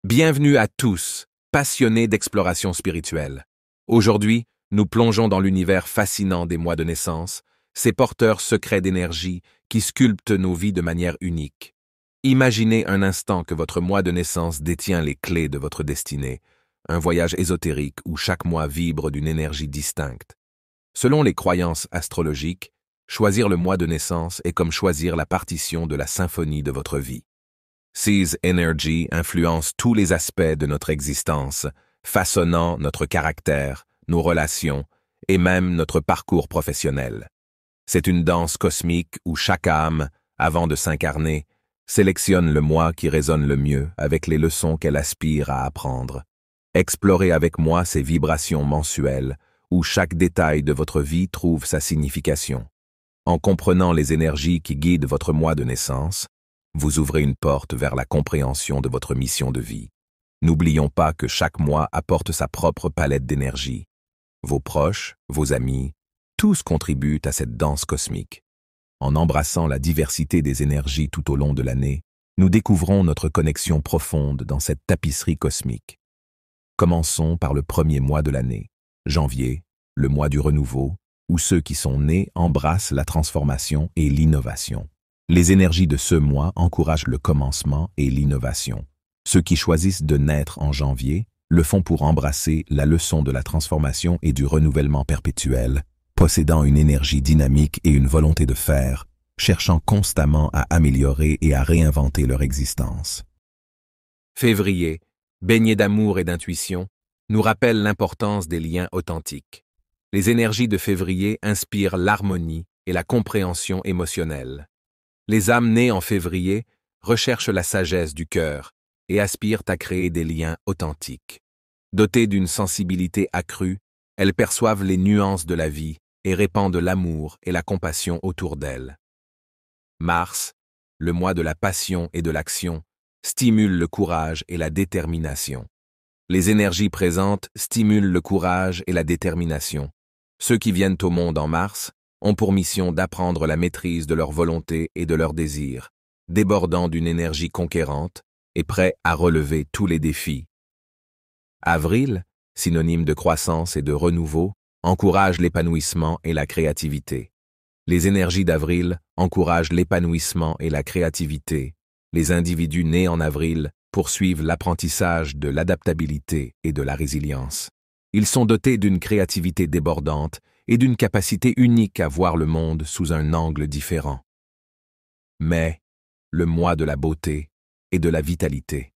Bienvenue à tous, passionnés d'exploration spirituelle. Aujourd'hui, nous plongeons dans l'univers fascinant des mois de naissance, ces porteurs secrets d'énergie qui sculptent nos vies de manière unique. Imaginez un instant que votre mois de naissance détient les clés de votre destinée, un voyage ésotérique où chaque mois vibre d'une énergie distincte. Selon les croyances astrologiques, choisir le mois de naissance est comme choisir la partition de la symphonie de votre vie. Ces énergies influencent tous les aspects de notre existence, façonnant notre caractère, nos relations et même notre parcours professionnel. C'est une danse cosmique où chaque âme, avant de s'incarner, sélectionne le moi qui résonne le mieux avec les leçons qu'elle aspire à apprendre. Explorez avec moi ces vibrations mensuelles où chaque détail de votre vie trouve sa signification. En comprenant les énergies qui guident votre mois de naissance, vous ouvrez une porte vers la compréhension de votre mission de vie. N'oublions pas que chaque mois apporte sa propre palette d'énergie. Vos proches, vos amis, tous contribuent à cette danse cosmique. En embrassant la diversité des énergies tout au long de l'année, nous découvrons notre connexion profonde dans cette tapisserie cosmique. Commençons par le premier mois de l'année, janvier, le mois du renouveau, où ceux qui sont nés embrassent la transformation et l'innovation. Les énergies de ce mois encouragent le commencement et l'innovation. Ceux qui choisissent de naître en janvier le font pour embrasser la leçon de la transformation et du renouvellement perpétuel, possédant une énergie dynamique et une volonté de faire, cherchant constamment à améliorer et à réinventer leur existence. Février, baigné d'amour et d'intuition, nous rappelle l'importance des liens authentiques. Les énergies de février inspirent l'harmonie et la compréhension émotionnelle. Les âmes nées en février recherchent la sagesse du cœur et aspirent à créer des liens authentiques. Dotées d'une sensibilité accrue, elles perçoivent les nuances de la vie et répandent l'amour et la compassion autour d'elles. Mars, le mois de la passion et de l'action, stimule le courage et la détermination. Les énergies présentes stimulent le courage et la détermination. Ceux qui viennent au monde en mars ont pour mission d'apprendre la maîtrise de leur volonté et de leurs désirs, débordant d'une énergie conquérante et prêts à relever tous les défis. Avril, synonyme de croissance et de renouveau, encourage l'épanouissement et la créativité. Les énergies d'avril encouragent l'épanouissement et la créativité. Les individus nés en avril poursuivent l'apprentissage de l'adaptabilité et de la résilience. Ils sont dotés d'une créativité débordante et d'une capacité unique à voir le monde sous un angle différent. Mai, le mois de la beauté et de la vitalité.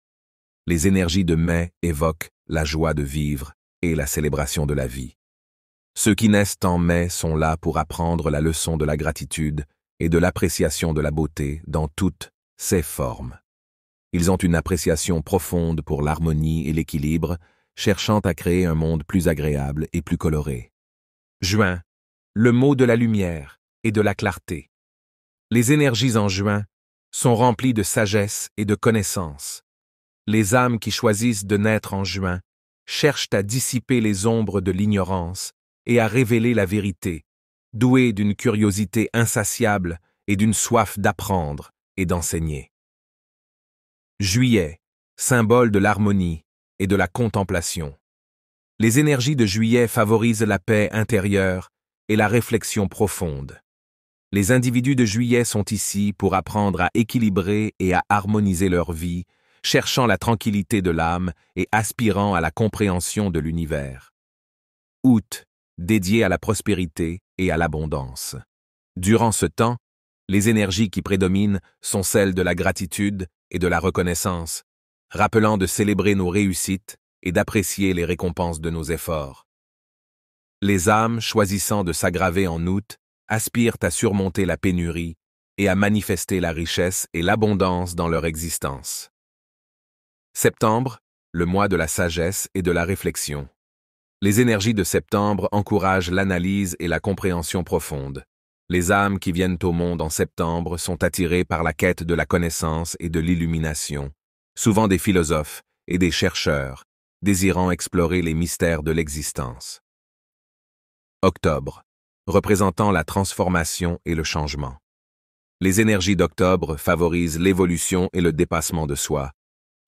Les énergies de mai évoquent la joie de vivre et la célébration de la vie. Ceux qui naissent en mai sont là pour apprendre la leçon de la gratitude et de l'appréciation de la beauté dans toutes ses formes. Ils ont une appréciation profonde pour l'harmonie et l'équilibre, cherchant à créer un monde plus agréable et plus coloré. Juin, le mot de la lumière et de la clarté. Les énergies en juin sont remplies de sagesse et de connaissance. Les âmes qui choisissent de naître en juin cherchent à dissiper les ombres de l'ignorance et à révéler la vérité, douées d'une curiosité insatiable et d'une soif d'apprendre et d'enseigner. Juillet, symbole de l'harmonie et de la contemplation. Les énergies de juillet favorisent la paix intérieure et la réflexion profonde. Les individus de juillet sont ici pour apprendre à équilibrer et à harmoniser leur vie, cherchant la tranquillité de l'âme et aspirant à la compréhension de l'univers. Août, dédié à la prospérité et à l'abondance. Durant ce temps, les énergies qui prédominent sont celles de la gratitude et de la reconnaissance, rappelant de célébrer nos réussites et d'apprécier les récompenses de nos efforts. Les âmes choisissant de s'aggraver en août aspirent à surmonter la pénurie et à manifester la richesse et l'abondance dans leur existence. Septembre, le mois de la sagesse et de la réflexion. Les énergies de septembre encouragent l'analyse et la compréhension profonde. Les âmes qui viennent au monde en septembre sont attirées par la quête de la connaissance et de l'illumination, souvent des philosophes et des chercheurs, désirant explorer les mystères de l'existence. Octobre, représentant la transformation et le changement. Les énergies d'octobre favorisent l'évolution et le dépassement de soi.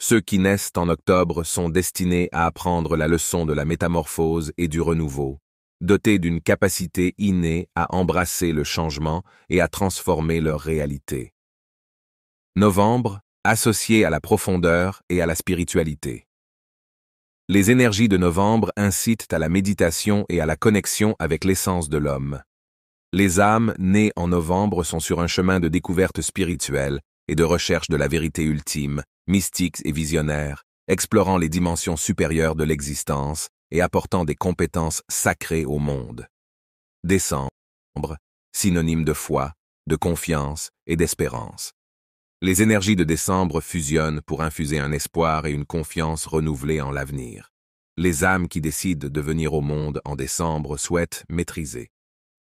Ceux qui naissent en octobre sont destinés à apprendre la leçon de la métamorphose et du renouveau, dotés d'une capacité innée à embrasser le changement et à transformer leur réalité. Novembre, associé à la profondeur et à la spiritualité. Les énergies de novembre incitent à la méditation et à la connexion avec l'essence de l'homme. Les âmes nées en novembre sont sur un chemin de découverte spirituelle et de recherche de la vérité ultime, mystique et visionnaire, explorant les dimensions supérieures de l'existence et apportant des compétences sacrées au monde. Décembre, synonyme de foi, de confiance et d'espérance. Les énergies de décembre fusionnent pour infuser un espoir et une confiance renouvelée en l'avenir. Les âmes qui décident de venir au monde en décembre souhaitent maîtriser